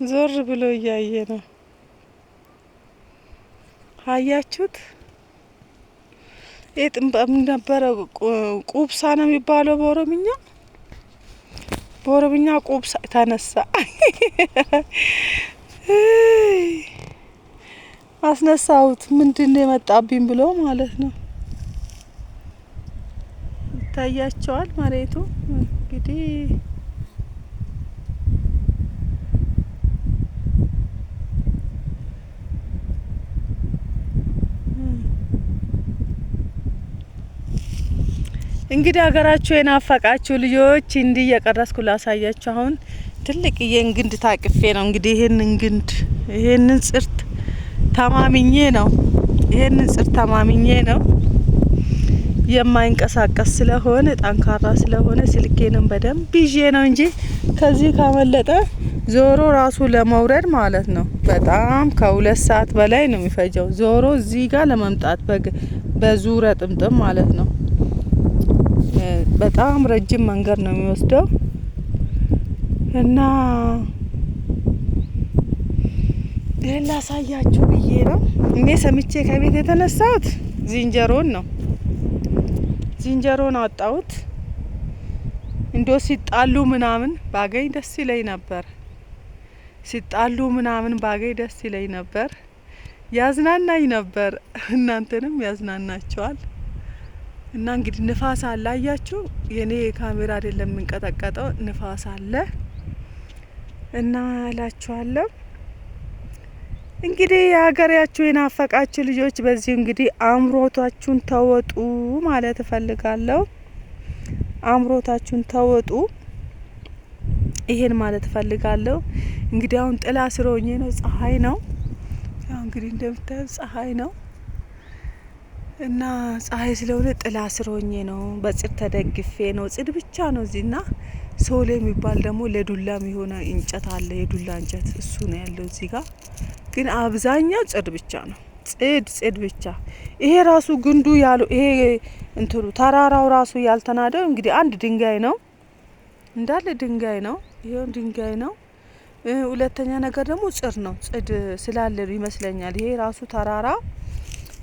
ዞር ብሎ እያየ ነው። አያችሁት? ምን ነበረ? ቁብሳ ነው የሚባለው በኦሮምኛ ቁብሳ ተነሳ። አስነሳሁት ምንድነው የመጣብኝ ብሎ ማለት ነው። ይታያቸዋል መሬቱ እንግዲህ ሀገራችሁ የናፈቃችሁ ልጆች እንዲህ እየቀረስኩ ላሳያችሁ። አሁን ትልቅ የእንግንድ ታቅፌ ነው እንግዲህ ይሄንን ጽርት ተማምኜ ነው የማይንቀሳቀስ ስለሆነ ጠንካራ ስለሆነ ስልኬንም በደንብ ይዤ ነው እንጂ ከዚህ ካመለጠ ዞሮ ራሱ ለመውረድ ማለት ነው በጣም ከ2 ሰዓት በላይ ነው የሚፈጀው። ዞሮ እዚህ ጋር ለመምጣት በዙረ ጥምጥም ማለት ነው በጣም ረጅም መንገድ ነው የሚወስደው እና ይሄን ላሳያችሁ ብዬ ነው እኔ ሰምቼ ከቤት የተነሳሁት። ዝንጀሮን አጣሁት። እንደው ሲጣሉ ምናምን ባገኝ ደስ ይለኝ ነበር። ያዝናናኝ ነበር፣ እናንተንም ያዝናናቸዋል። እና እንግዲህ ንፋስ አለ። አያችሁ የኔ ካሜራ አይደለም የምንቀጠቀጠው፣ ንፋስ አለ እና እላችኋለሁ። እንግዲህ የሀገራችሁ የናፈቃችሁ ልጆች በዚህ እንግዲህ አምሮታችሁን ተወጡ ማለት እፈልጋለሁ። አምሮታችሁን ተወጡ፣ ይሄን ማለት እፈልጋለሁ። እንግዲህ አሁን ጥላ ስር ሆኜ ነው፣ ፀሐይ ነው። ያው እንግዲህ እንደምታዩት ፀሐይ ነው እና ፀሐይ ስለሆነ ጥላ ስር ሆኜ ነው፣ በጽድ ተደግፌ ነው። ጽድ ብቻ ነው እዚህና ሶሌ የሚባል ደግሞ ለዱላ የሚሆነ እንጨት አለ፣ የዱላ እንጨት እሱ ነው ያለው እዚህ ጋር። ግን አብዛኛው ጽድ ብቻ ነው፣ ጽድ ብቻ። ይሄ ራሱ ግንዱ ያለው ይሄ እንትሩ ተራራው ራሱ ያልተናደው እንግዲህ አንድ ድንጋይ ነው፣ እንዳለ ድንጋይ ነው። ይሄው ድንጋይ ነው። ሁለተኛ ነገር ደግሞ ጽድ ነው፣ ጽድ ስላለ ይመስለኛል ይሄ ራሱ ተራራ።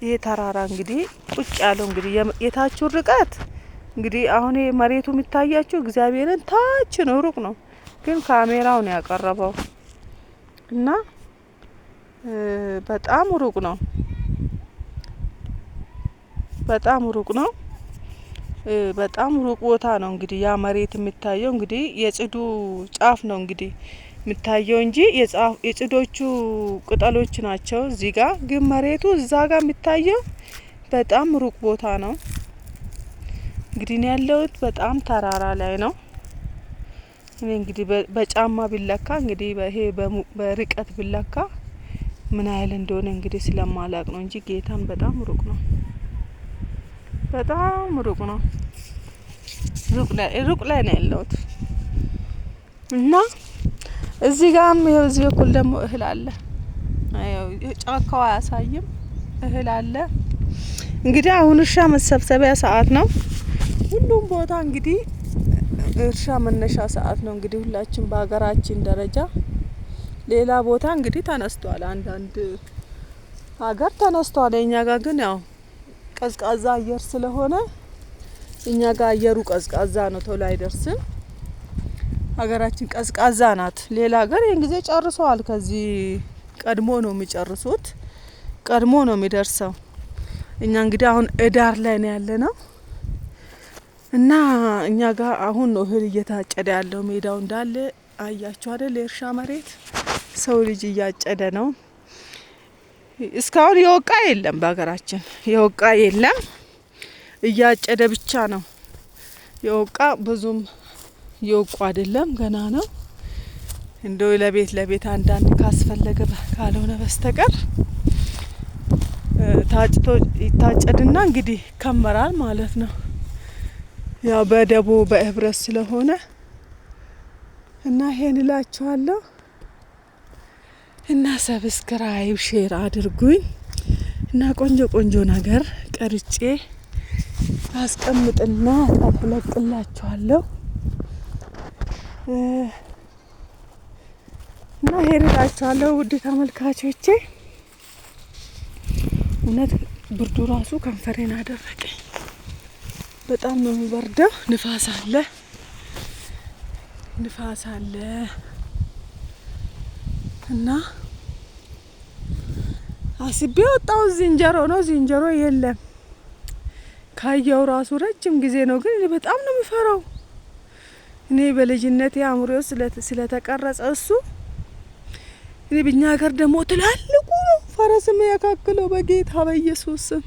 ይሄ ተራራ እንግዲህ ቁጭ ያለው እንግዲህ የታችሁ ርቀት እንግዲህ አሁን መሬቱ የሚታያችሁ እግዚአብሔርን ታች ነው፣ ሩቅ ነው። ግን ካሜራው ነው ያቀረበው እና በጣም ሩቅ ነው፣ በጣም ሩቅ ቦታ ነው። እንግዲህ ያ መሬት የሚታየው እንግዲህ የጽዱ ጫፍ ነው እንግዲህ የሚታየው እንጂ የጽዶቹ ቅጠሎች ናቸው እዚህ ጋር። ግን መሬቱ እዛ ጋር የሚታየው በጣም ሩቅ ቦታ ነው። እንግዲህ እኔ ያለሁት በጣም ተራራ ላይ ነው። እኔ እንግዲህ በጫማ ቢለካ እንግዲህ ይሄ በርቀት ቢለካ ምን ያህል እንደሆነ እንግዲህ ስለማላቅ ነው እንጂ ጌታን በጣም ሩቅ ነው፣ በጣም ሩቅ ነው። ሩቅ ላይ ነው ያለሁት እና እዚህ ጋርም ይኸው እዚህ በኩል ደግሞ እህል አለ። አየው ጫካው አያሳይም፣ እህል አለ። እንግዲህ አሁን እርሻ መሰብሰቢያ ሰዓት ነው። ሁሉም ቦታ እንግዲህ እርሻ መነሻ ሰዓት ነው። እንግዲህ ሁላችን በሀገራችን ደረጃ ሌላ ቦታ እንግዲህ ተነስቷል፣ አንዳንድ ሀገር ተነስቷል። እኛ ጋር ግን ያው ቀዝቃዛ አየር ስለሆነ እኛ ጋር አየሩ ቀዝቃዛ ነው፣ ቶሎ አይደርስም። ሀገራችን ቀዝቃዛ ናት። ሌላ ሀገር ይሄን ጊዜ ጨርሰዋል። ከዚህ ቀድሞ ነው የሚጨርሱት፣ ቀድሞ ነው የሚደርሰው። እኛ እንግዲህ አሁን እዳር ላይ ነው ያለነው እና እኛ ጋር አሁን ነው እህል እየታጨደ ያለው። ሜዳው እንዳለ አያችሁ አይደል? የእርሻ መሬት ሰው ልጅ እያጨደ ነው። እስካሁን የወቃ የለም፣ በሀገራችን የወቃ የለም፣ እያጨደ ብቻ ነው። የወቃ ብዙም የወቁ አይደለም፣ ገና ነው። እንደው ለቤት አንዳንድ ካስፈለገ ካልሆነ በስተቀር ታጭቶ ይታጨድና እንግዲህ ይከመራል ማለት ነው። ያው በደቦ በህብረት ስለሆነ እና ይሄን እላችኋለሁ። እና ሰብስክራይብ ሼር አድርጉኝ እና ቆንጆ ነገር ቀርጬ አስቀምጥና አለቅላችኋለሁ። እና ሄድላችኋለሁ ውድ ተመልካቾቼ። እውነት ብርዱ ራሱ ከንፈሬን አደረቀኝ። በጣም ነው የሚበርደው። ንፋስ አለ እና አስቤ ወጣሁ። ዝንጀሮ ነው፣ ዝንጀሮ የለም። ካየው ራሱ ረጅም ጊዜ ነው፣ ግን እኔ በጣም ነው የሚፈራው። እኔ በልጅነቴ አእምሮዬ ስለተቀረጸ እሱ እኔ በእኛ ሀገር ደግሞ ትላልቁ ነው ፈረስ የሚያካክለው። በጌታ በኢየሱስ ስም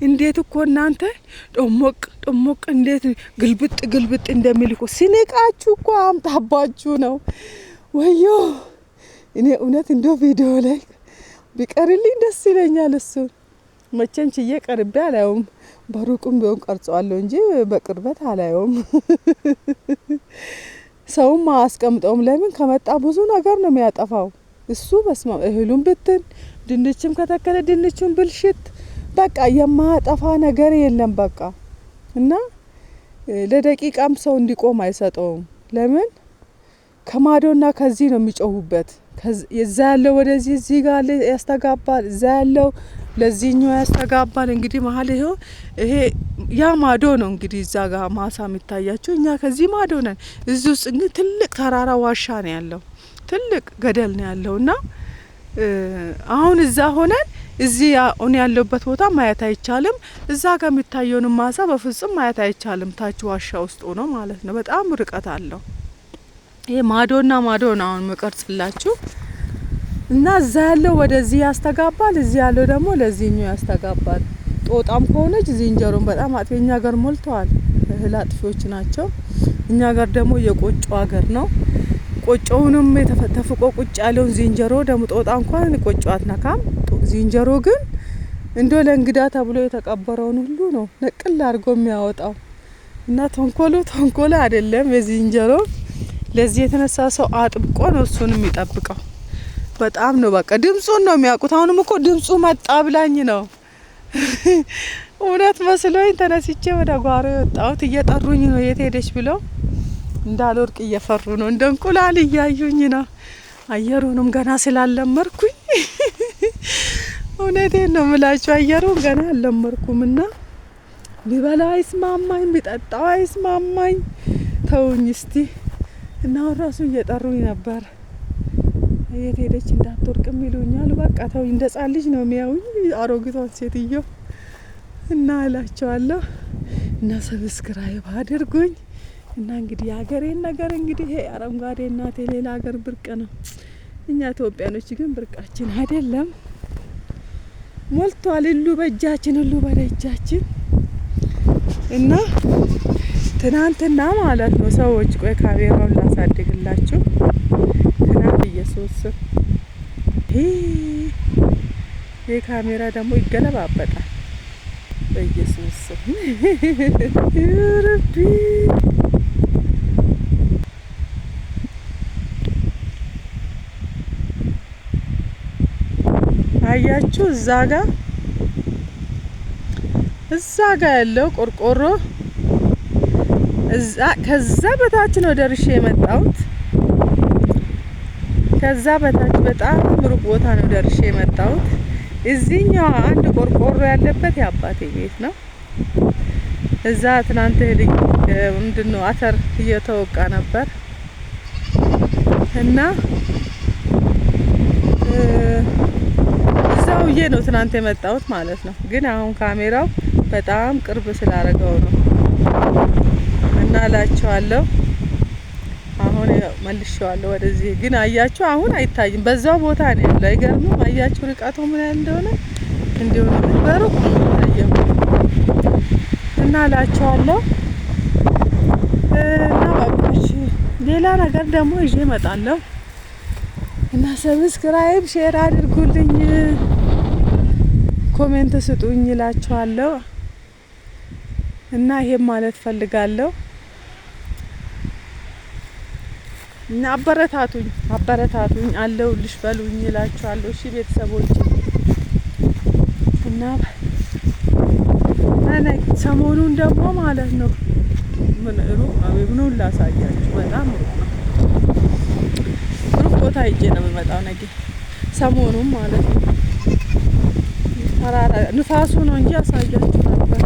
እንዴት እኮ እናንተ ጦሞቅ እንዴት ግልብጥ እንደሚልኩ ሲንቃችሁ እኮ አምጣባችሁ ነው። ወዮ እኔ እውነት እንደው ቪዲዮ ላይ ቢቀርልኝ ደስ ይለኛል። እሱ መቼም ችዬ ቀርቤ አላየውም። በሩቁም ቢሆን ቀርጸዋለሁ እንጂ በቅርበት አላየውም። ሰውም አያስቀምጠውም። ለምን ከመጣ ብዙ ነገር ነው የሚያጠፋው እሱ። በስመ አብ እህሉን ብትን ድንችም ከተከለ ድንቹን ብልሽት በቃ የማያጠፋ ነገር የለም በቃ። እና ለደቂቃም ሰው እንዲቆም አይሰጠውም። ለምን ከማዶና ከዚህ ነው የሚጮሁበት። እዛ ያለው ወደዚህ እዚህ ጋር ያስተጋባል፣ እዛ ያለው ለዚህኛው ያስተጋባል። እንግዲህ መሀል ይሄ ያ ማዶ ነው እንግዲህ እዛ ጋር ማሳ የሚታያቸው። እኛ ከዚህ ማዶ ነን። እዚህ ውስጥ እንግዲህ ትልቅ ተራራ ዋሻ ነው ያለው፣ ትልቅ ገደል ነው ያለው። እና አሁን እዛ ሆነን እዚህ አሁን ያለበት ቦታ ማየት አይቻልም። እዛ ጋር የሚታየውን ማሳ በፍጹም ማየት አይቻልም። ታች ዋሻ ውስጥ ሆኖ ማለት ነው። በጣም ርቀት አለው። ይሄ ማዶና ማዶ ነው አሁን መቀርጽላችሁ። እና እዛ ያለው ወደዚህ ያስተጋባል፣ እዚህ ያለው ደግሞ ለዚህኛው ያስተጋባል። ጦጣም ከሆነች ዝንጀሮም በጣም አጥፊኛ ሀገር ሞልተዋል። እህል አጥፊዎች ናቸው። እኛ ሀገር ደግሞ የቆጮ ሀገር ነው። ቆጮውንም ተፍቆ ቁጭ ያለውን ዝንጀሮ ደግሞ ጦጣ እንኳን ቆጮ አትነካም። ዝንጀሮ ግን እንዶ ለእንግዳ ተብሎ የተቀበረውን ሁሉ ነው ነቅል አድርጎ የሚያወጣው። እና ተንኮሉ አይደለም የዝንጀሮ። ለዚህ የተነሳ ሰው አጥብቆ ነው እሱን የሚጠብቀው። በጣም ነው በቃ ድምጹን ነው የሚያውቁት። አሁንም እኮ ድምጹ መጣ ብላኝ ነው እውነት መስሎኝ ተነስቼ ወደ ጓሮ የወጣሁት። እየጠሩኝ ነው የት ሄደች ብለው እንዳልወርቅ እየፈሩ ነው። እንደ እንቁላል እያዩኝ ነው። አየሩንም ገና ስላለመርኩኝ እውነቴን ነው የምላችሁ፣ አየሩን ገና አልለመርኩምና ቢበላ አይስማማኝ፣ ቢጠጣው አይስማማኝ። ተውኝ እስቲ። እና ራሱ እየጠሩኝ ነበር የት ሄደች እንዳትወርቅም ይሉኛል። በቃ ተውኝ፣ እንደ ሕፃን ልጅ ነው የሚያዩኝ አሮጊቷን ሴትዮ። እና እላቸዋለሁ እና ሰብስክራይብ አድርጉኝ። እና እንግዲህ የሀገሬን ነገር እንግዲህ ይሄ አረንጓዴ እናቴ ሌላ ሀገር ብርቅ ነው። እኛ ኢትዮጵያኖች ግን ብርቃችን አይደለም። ሞልቷል ሁሉ በእጃችን፣ ሁሉ በደጃችን። እና ትናንትና ማለት ነው ሰዎች፣ ቆይ ካሜራውን ላሳድግላችሁ። ትናንት ኢየሱስ ይሄ ካሜራ ደግሞ ይገለባበጣል። በኢየሱስ ረቢ አያችሁ፣ እዛ ጋ ያለው ቆርቆሮ ከዛ በታች ነው ደርሼ የመጣሁት። ከዛ በታች በጣም ሩቅ ቦታ ነው ደርሼ የመጣሁት። እዚህኛው አንድ ቆርቆሮ ያለበት የአባቴ ቤት ነው። እዛ ትናንት ምንድነው አተር እየተወቃ ነበር እና እዛውዬ ነው ትናንት የመጣሁት ማለት ነው። ግን አሁን ካሜራው በጣም ቅርብ ስላደረገው ነው እና እላችኋለሁ። አሁን መልሼዋለሁ ወደዚህ። ግን አያችሁ አሁን አይታይም፣ በዛው ቦታ ነው ያለው። አይገርምም? አያችሁ ርቀቱ ምን ያህል እንደሆነ። እንዲሁ በሩቅ ነው የሚታየው እና እላችኋለሁ። እና በቃሽ፣ ሌላ ነገር ደግሞ ይዤ እመጣለሁ። እና ሰብስክራይብ ሼር አድርጉልኝ፣ ኮሜንት ስጡኝ እላችኋለሁ። እና ይሄን ማለት ፈልጋለሁ። እና አበረታቱኝ አለሁልሽ በሉኝ እላችኋለሁ። እሺ ቤተሰቦች። እና ሰሞኑን ደግሞ ማለት ነው ምኑን ላሳያችሁ። በጣም ሩቅ ቦታ ሄጄ ነው የምመጣው ነገ ሰሞኑን ማለት ነው። ተራራ ንፋሱ ነው እንጂ ያሳያችሁ ነበር።